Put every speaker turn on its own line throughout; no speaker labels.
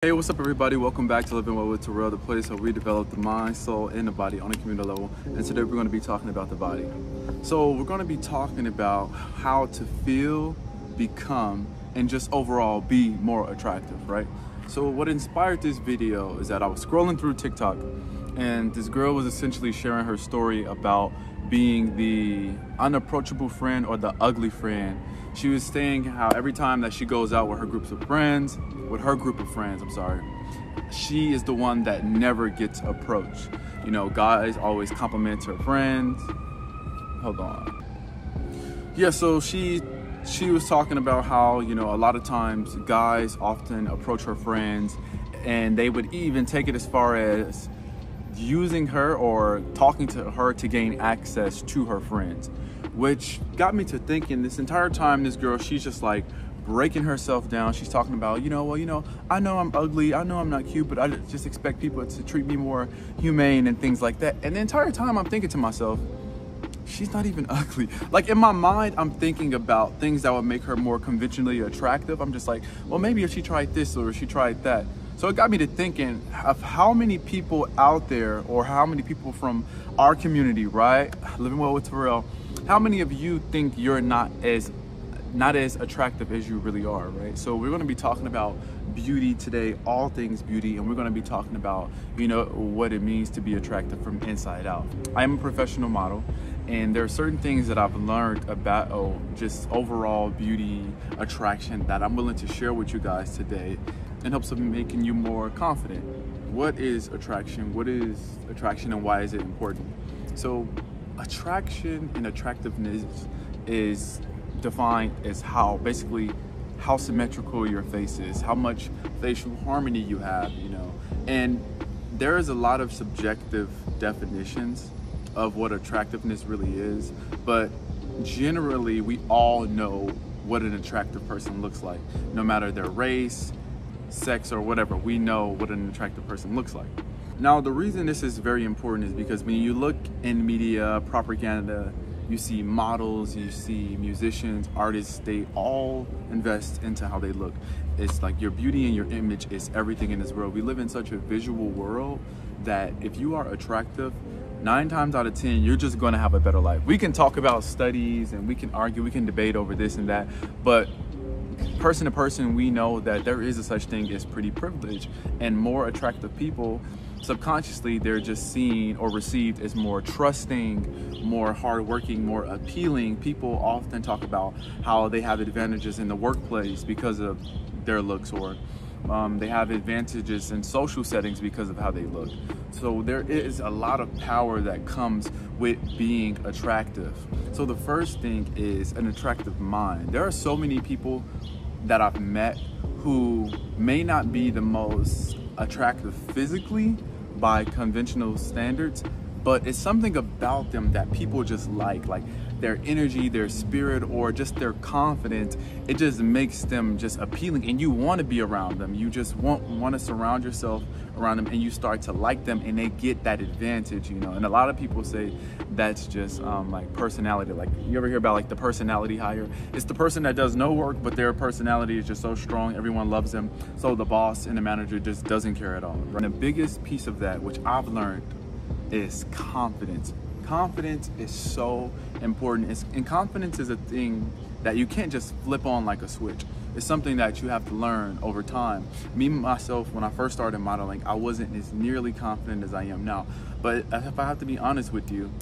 Hey, what's up everybody? Welcome back to Living Well with Terrell, the place where we develop the mind, soul, and the body on a communal level. And today we're going to be talking about the body. So we're going to be talking about how to feel, become, and just overall be more attractive, right? So what inspired this video is that I was scrolling through TikTok and this girl was essentially sharing her story about being the unapproachable friend or the ugly friend. She was saying how every time that she goes out with her group of friends, she is the one that never gets approached. You know, guys always compliment her friends. Hold on. Yeah, so she was talking about how, you know, a lot of times guys often approach her friends and they would even take it as far as using her or talking to her to gain access to her friends, which got me to thinking this entire time this girl, she's just like breaking herself down. She's talking about, I know I'm ugly, I know I'm not cute, but I just expect people to treat me more humane and things like that. And the entire time I'm thinking to myself, she's not even ugly. Like in my mind, I'm thinking about things that would make her more conventionally attractive. I'm just like, well, maybe if she tried this or if she tried that. So it got me to thinking of how many people out there or how many people from our community, right? Living Well with Terrell, how many of you think you're not as attractive as you really are, right? So we're going to be talking about beauty today, all things beauty, and we're going to be talking about, what it means to be attractive from inside out. I am a professional model, and there are certain things that I've learned about just overall beauty attraction that I'm willing to share with you guys today in hopes of making you more confident. What is attraction? What is attraction and why is it important? So attraction and attractiveness is defined as how symmetrical your face is, how much facial harmony you have, and there is a lot of subjective definitions of what attractiveness really is, but generally we all know what an attractive person looks like. No matter their race, sex, or whatever, we know what an attractive person looks like. Now, the reason this is very important is because when you look in media, propaganda, you see models, you see musicians, artists, they all invest into how they look. It's like your beauty and your image is everything in this world. We live in such a visual world that if you are attractive, 9 times out of 10, you're just gonna have a better life. We can talk about studies and we can argue, we can debate over this and that, but person to person, we know that there is a such thing as pretty privilege, and more attractive people, subconsciously, they're just seen or received as more trusting, more hardworking, more appealing. People often talk about how they have advantages in the workplace because of their looks, or they have advantages in social settings because of how they look. So there is a lot of power that comes with being attractive. So the first thing is an attractive mind. There are so many people that I've met who may not be the most attractive physically by conventional standards, but it's something about them that people just like their energy, their spirit, or just their confidence. It just makes them just appealing and you want to be around them. You just want to surround yourself around them, and you start to like them, and they get that advantage, and a lot of people say that's just like personality. Like, you ever hear about like the personality hire? It's the person that does no work, but their personality is just so strong, everyone loves them, so the boss and the manager just doesn't care at all, right? And the biggest piece of that, which I've learned, is confidence. Confidence is so important. And confidence is a thing that you can't just flip on like a switch. It's something that you have to learn over time. Me, myself, when I first started modeling, I wasn't as nearly confident as I am now. But if I have to be honest with you,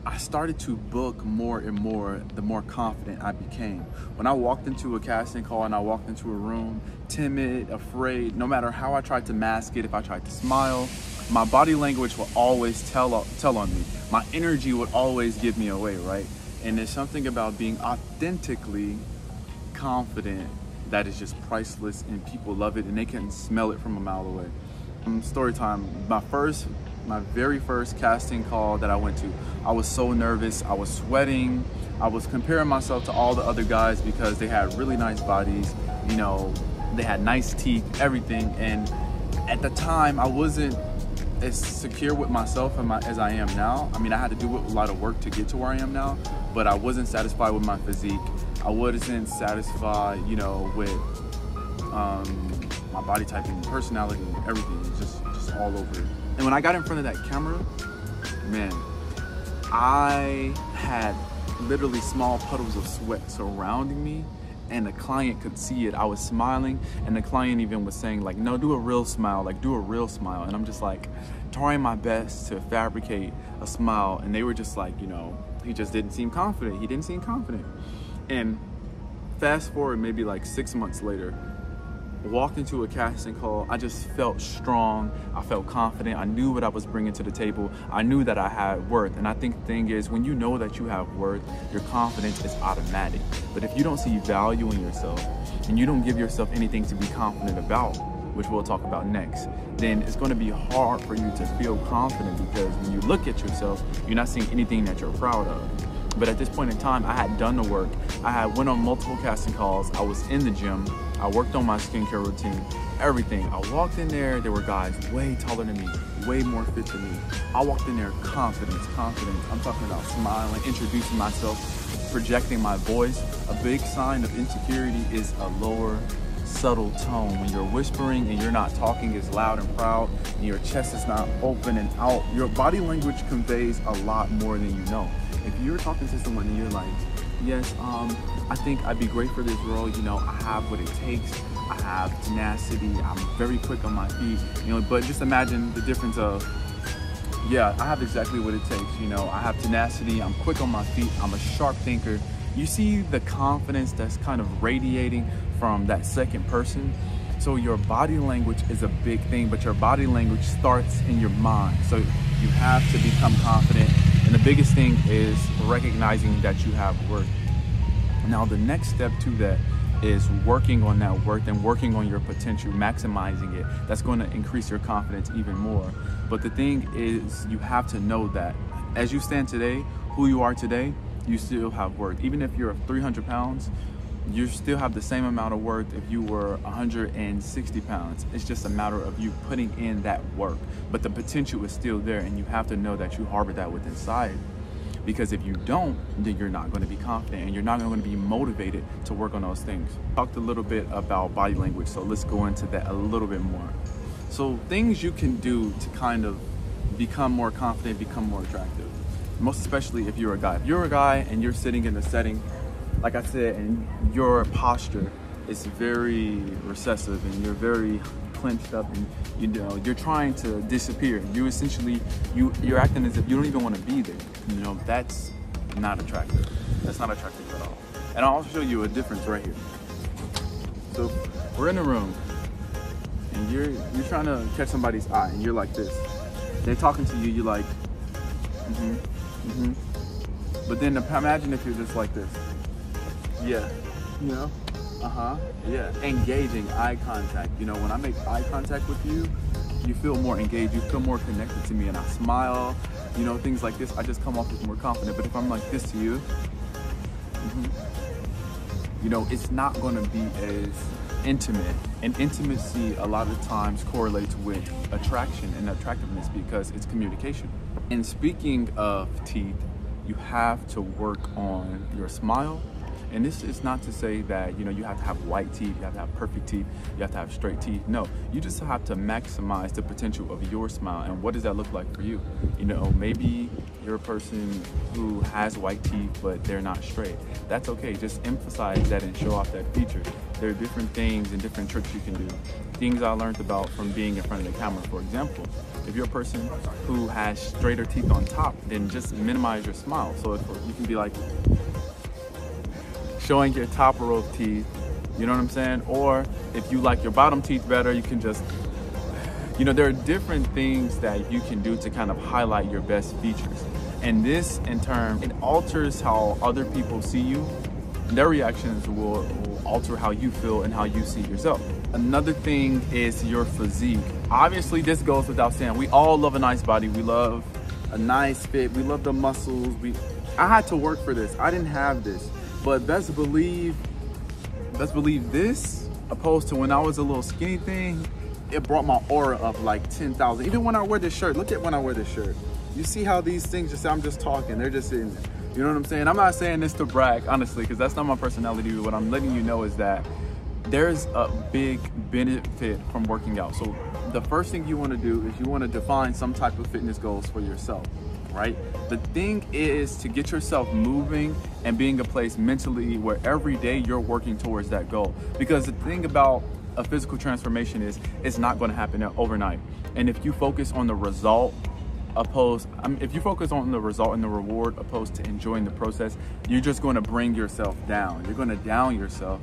I started to book more and more the more confident I became. When I walked into a casting call and I walked into a room, timid, afraid, no matter how I tried to mask it, if I tried to smile, my body language will always tell on me. My energy would always give me away, right? And there's something about being authentically confident that is just priceless, and people love it and they can smell it from a mile away. Story time, my very first casting call that I went to, I was so nervous, I was sweating, I was comparing myself to all the other guys because they had really nice bodies, they had nice teeth, everything, and at the time I wasn't as secure with myself as I am now. I mean, I had to do a lot of work to get to where I am now, but I wasn't satisfied with my physique. I wasn't satisfied, with my body typing, personality, everything is just all over. And when I got in front of that camera, man, I had literally small puddles of sweat surrounding me, and the client could see it. I was smiling, and the client even was saying like, no, do a real smile, like do a real smile. And I'm just like trying my best to fabricate a smile, and they were just like, you know, he just didn't seem confident. He didn't seem confident. And fast forward maybe like 6 months later, walked into a casting call. I just felt strong. I felt confident. I knew what I was bringing to the table. I knew that I had worth. And I think the thing is, when you know that you have worth, your confidence is automatic. But if you don't see value in yourself and you don't give yourself anything to be confident about, which we'll talk about next, then it's going to be hard for you to feel confident, because when you look at yourself, you're not seeing anything that you're proud of. But at this point in time, I had done the work. I had went on multiple casting calls. I was in the gym. I worked on my skincare routine, everything. I walked in there were guys way taller than me, way more fit than me. I walked in there confidence. I'm talking about smiling, introducing myself, projecting my voice. A big sign of insecurity is a lower, subtle tone. When you're whispering and you're not talking as loud and proud, and your chest is not open and out, your body language conveys a lot more than you know. If you're talking to someone and you're like, yes, I think I'd be great for this role, you know, I have what it takes, I have tenacity, I'm very quick on my feet, you know, but just imagine the difference of, yeah, I have exactly what it takes, you know, I have tenacity, I'm quick on my feet, I'm a sharp thinker. You see the confidence that's kind of radiating from that second person. So your body language is a big thing, but your body language starts in your mind. So you have to become confident. And the biggest thing is recognizing that you have worth. Now, the next step to that is working on that worth and working on your potential, maximizing it. That's going to increase your confidence even more. But the thing is, you have to know that as you stand today, who you are today, you still have worth. Even if you're 300 pounds, you still have the same amount of worth if you were 160 pounds. It's just a matter of you putting in that work. But the potential is still there, and you have to know that you harbor that within inside. Because if you don't, then you're not going to be confident, and you're not going to be motivated to work on those things. Talked a little bit about body language, so let's go into that a little bit more. So things you can do to kind of become more confident, become more attractive. Most especially if you're a guy. If you're a guy and you're sitting in a setting, like I said, and your posture is very recessive and you're very clenched up, and you know you're trying to disappear. You essentially you're acting as if you don't even want to be there. You know, that's not attractive. That's not attractive at all. And I'll show you a difference right here. So we're in a room and you're trying to catch somebody's eye, and you're like this. They're talking to you, you're like, But then imagine if you're just like this. Yeah, you know, yeah. Engaging eye contact. You know, when I make eye contact with you, you feel more engaged, you feel more connected to me, and I smile, you know, things like this. I just come off as more confident. But if I'm like this to you, you know, it's not going to be as intimate. And intimacy a lot of times correlates with attraction and attractiveness because it's communication. And speaking of teeth, you have to work on your smile. And this is not to say that, you know, you have to have white teeth, you have to have perfect teeth, you have to have straight teeth. No, you just have to maximize the potential of your smile. And what does that look like for you? You know, maybe you're a person who has white teeth, but they're not straight. That's okay. Just emphasize that and show off that feature. There are different things and different tricks you can do. Things I learned about from being in front of the camera, for example. If you're a person who has straighter teeth on top, then just minimize your smile. So if you can be like, showing your top row of teeth, you know what I'm saying? Or if you like your bottom teeth better, you can just, you know, there are different things that you can do to kind of highlight your best features. And this, in turn, it alters how other people see you. Their reactions will alter how you feel and how you see yourself. Another thing is your physique. Obviously, this goes without saying. We all love a nice body. We love a nice fit. We love the muscles. I had to work for this. I didn't have this. But best believe this, opposed to when I was a little skinny thing, it brought my aura up like 10,000. Even when I wear this shirt, look at when I wear this shirt. You see how these things just, I'm just talking, they're just sitting there. You know what I'm saying? I'm not saying this to brag, honestly, because that's not my personality. What I'm letting you know is that there's a big benefit from working out. So the first thing you want to do is you want to define some type of fitness goals for yourself, right? The thing is to get yourself moving and being a place mentally where every day you're working towards that goal. Because the thing about a physical transformation is it's not going to happen overnight. And if you focus on the result if you focus on the result and the reward opposed to enjoying the process, you're just going to bring yourself down. You're going to down yourself.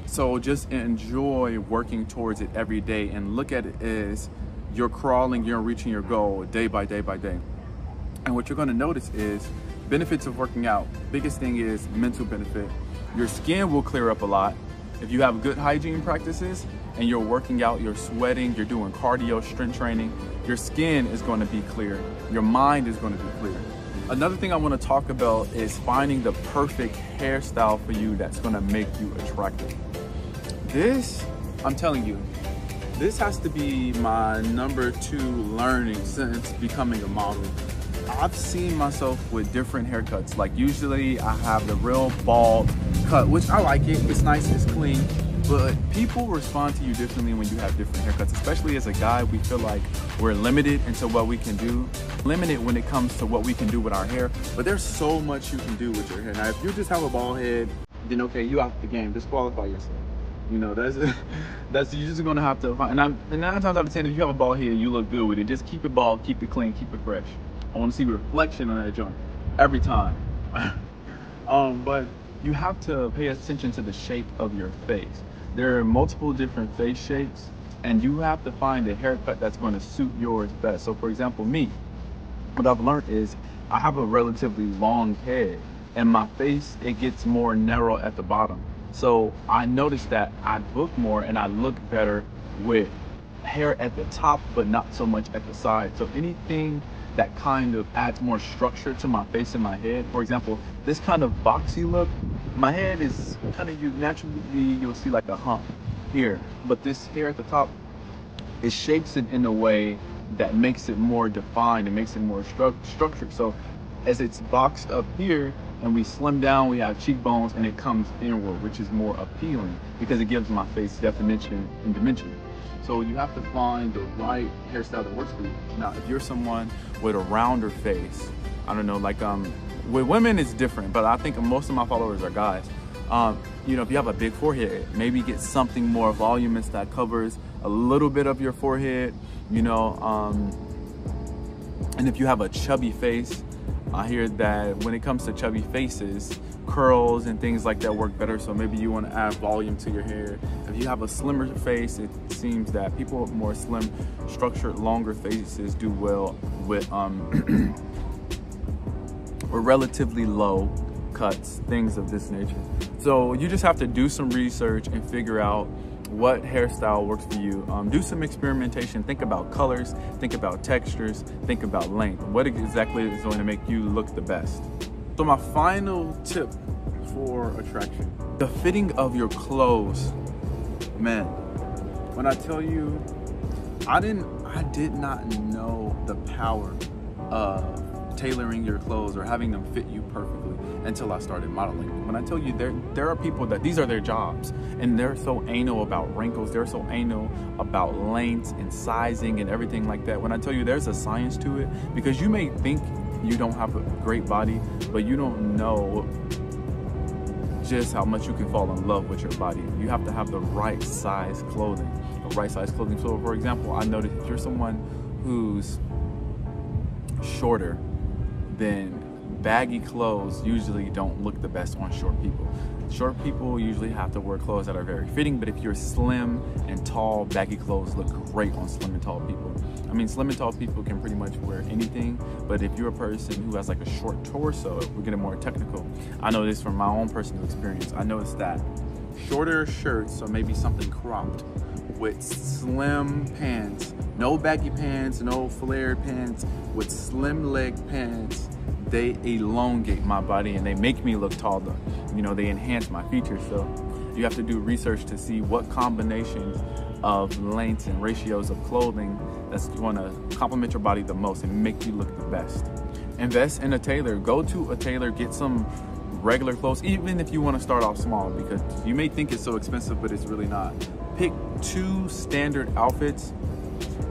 So just enjoy working towards it every day and look at it as you're crawling, you're reaching your goal day by day by day. And what you're going to notice is benefits of working out. Biggest thing is mental benefit. Your skin will clear up a lot. If you have good hygiene practices and you're working out, you're sweating, you're doing cardio, strength training, your skin is going to be clear. Your mind is going to be clear. Another thing I want to talk about is finding the perfect hairstyle for you that's going to make you attractive. This, I'm telling you, this has to be my #2 learning since becoming a model. I've seen myself with different haircuts. Like usually I have the real bald cut, which I like it. It's nice, it's clean. But people respond to you differently when you have different haircuts. Especially as a guy, we feel like we're limited into what we can do. Limited when it comes to what we can do with our hair. But there's so much you can do with your hair. Now, if you just have a bald head, then okay, you out the game. Disqualify yourself. You know, that's you're just gonna have to find. And 9 times out of 10, if you have a bald head, you look good with it. Just keep it bald, keep it clean, keep it fresh. I want to see reflection on that joint every time. But you have to pay attention to the shape of your face. There are multiple different face shapes, and you have to find a haircut that's going to suit yours best. So, for example, me, what I've learned is I have a relatively long head, and my face, it gets more narrow at the bottom. So I noticed that I look more and I look better with hair at the top, but not so much at the side. So anything that kind of adds more structure to my face and my head. For example, this kind of boxy look, my head is kind of, you'll see like a hump here, but this hair at the top, it shapes it in a way that makes it more defined and makes it more structured. So as it's boxed up here and we slim down, we have cheekbones and it comes inward, which is more appealing because it gives my face definition and dimension. So you have to find the right hairstyle that works for you. Now, if you're someone with a rounder face, I don't know, like with women it's different, but I think most of my followers are guys. You know, if you have a big forehead, maybe get something more voluminous that covers a little bit of your forehead, you know. And if you have a chubby face, I hear that when it comes to chubby faces, curls and things like that work better. So maybe you want to add volume to your hair. If you have a slimmer face, it seems that people with more slim, structured, longer faces do well with or relatively low cuts, things of this nature. So you just have to do some research and figure out what hairstyle works for you. Do some experimentation. Think about colors, think about textures, think about length. What exactly is going to make you look the best? So my final tip for attraction, the fitting of your clothes. Man, when I tell you, I did not know the power of tailoring your clothes or having them fit you perfectly until I started modeling. When I tell you, there are people that these are their jobs and they're so anal about wrinkles, they're so anal about lengths and sizing and everything like that. When I tell you there's a science to it, because you may think you don't have a great body, but you don't know just how much you can fall in love with your body. You have to have the right size clothing, So for example, I noticed if you're someone who's shorter, then baggy clothes usually don't look the best on short people. Short people usually have to wear clothes that are very fitting, but if you're slim and tall, baggy clothes look great on slim and tall people. I mean, slim and tall people can pretty much wear anything, but if you're a person who has like a short torso, we're getting more technical. I know this from my own personal experience. I noticed that shorter shirts, or maybe something cropped, with slim pants, no baggy pants, no flared pants, with slim leg pants, they elongate my body and they make me look taller. You know, they enhance my features. So you have to do research to see what combinations of lengths and ratios of clothing that's going to complement your body the most and make you look the best. Invest in a tailor. Go to a tailor, get some regular clothes, even if you want to start off small, because you may think it's so expensive, but it's really not. Pick 2 standard outfits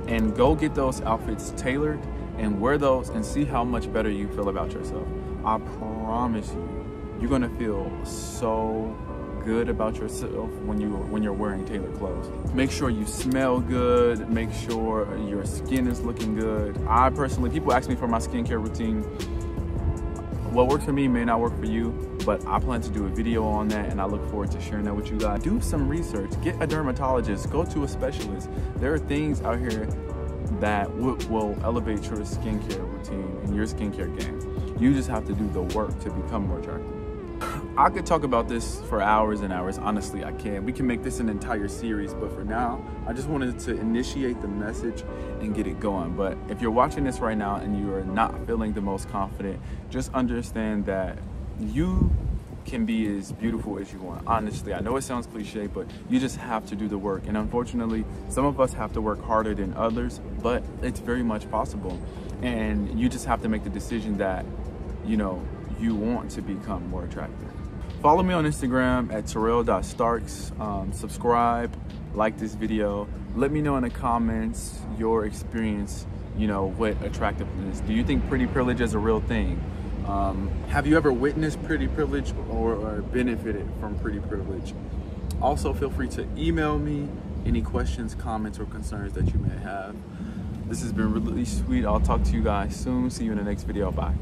and go get those outfits tailored and wear those and see how much better you feel about yourself. I promise you, you're gonna feel so good about yourself when you're wearing tailored clothes. Make sure you smell good, make sure your skin is looking good. I personally, people ask me for my skincare routine. What works for me may not work for you, but I plan to do a video on that, and I look forward to sharing that with you guys. Do some research, get a dermatologist, go to a specialist. There are things out here that will elevate your skincare routine and your skincare game. You just have to do the work to become more attractive. I could talk about this for hours and hours. Honestly, I can. We can make this an entire series, but for now, I just wanted to initiate the message and get it going. But if you're watching this right now and you are not feeling the most confident, just understand that you can be as beautiful as you want. Honestly, I know it sounds cliche, but you just have to do the work. And unfortunately, some of us have to work harder than others, but it's very much possible. And you just have to make the decision that, you know, you want to become more attractive. Follow me on Instagram at terrell.starks. Subscribe, like this video. Let me know in the comments your experience, you know, with attractiveness. Do you think pretty privilege is a real thing? Have you ever witnessed pretty privilege or benefited from pretty privilege? Also, feel free to email me any questions, comments, or concerns that you may have. This has been really sweet. I'll talk to you guys soon. See you in the next video. Bye.